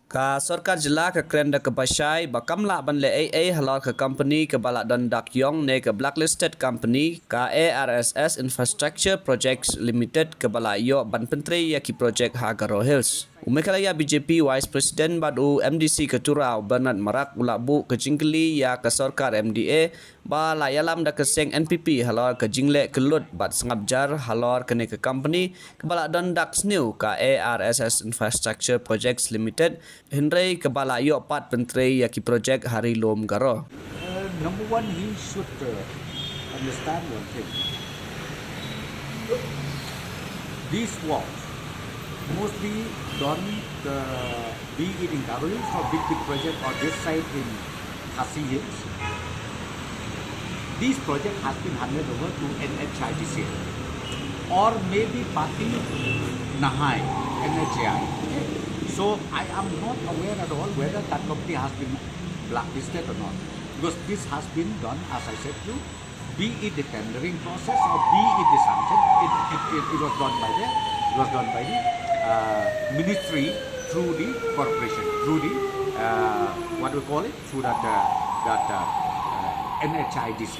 Ka Sarkar Jila ke Krenda ke Pasai bakamla ban le AA halal ke company ke balak dan dak yong ne ke blacklisted company ka ARSS Infrastructure Projects Limited ke balak yo ban Pyntrei ya ki projek ha Garo Hills. Umekalaya BJP Vice President badu MDC ke Tura Bernard Marak ulabu ke jingkeli ya ke Sarkar MDA ba la yalam da ke seng NPP halal ke jingle ke lut bat sengap jar halal ke ne ke company ke balak dan dak Sniew ka ARSS Infrastructure Projects Limited Pyntrei ke balak yo pat Pyntrei ya ki projek hari lom Garo. Number one, he should understand one thing. These walks mostly done be it in Garo or big project or this side in Khasi Hills. These project has been handed over to NHIDC or maybe Pati Nahai NHI. So I am not aware at all whether that company has been blacklisted or not, because this has been done, as I said to you, be it the tendering process or be it the sanction, it was done by the ministry through the corporation, through the what we call it, through that NHIDC.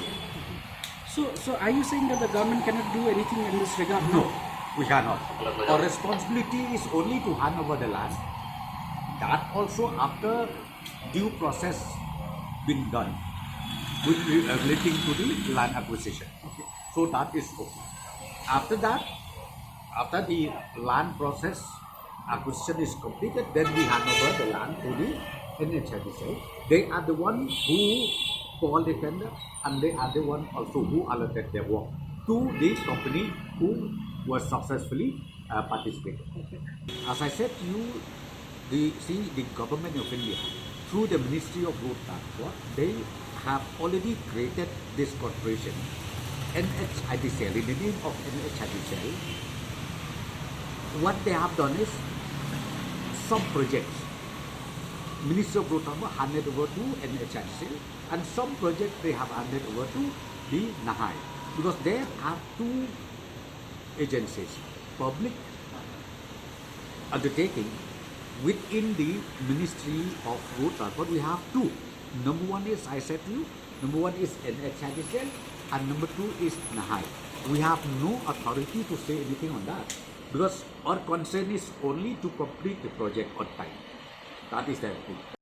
So are you saying that the government cannot do anything in this regard? No, we cannot. Our responsibility is only to hand over the land. That also after due process been done with relating to the land acquisition. Okay. So that is okay. After that, after the land process acquisition is completed, then we hand over the land to the NHIDC. They are the one who call the tender and they are the one also who allotted their work to the company who was successfully participated. Okay. As I said to you, the government of India through the Ministry of Road Transport, they have already created this corporation, NHIDCL, in the name of NHIDCL. What they have done is some projects, Ministry of Road Transport handed over to NHIDCL, and some projects they have handed over to the Nahai, because there are two agencies, public undertaking within the Ministry of Road Transport. We have two. Number one is, I said to you, number one is NHIDCL and number two is Nahai. We have no authority to say anything on that, because our concern is only to complete the project on time. That is the thing.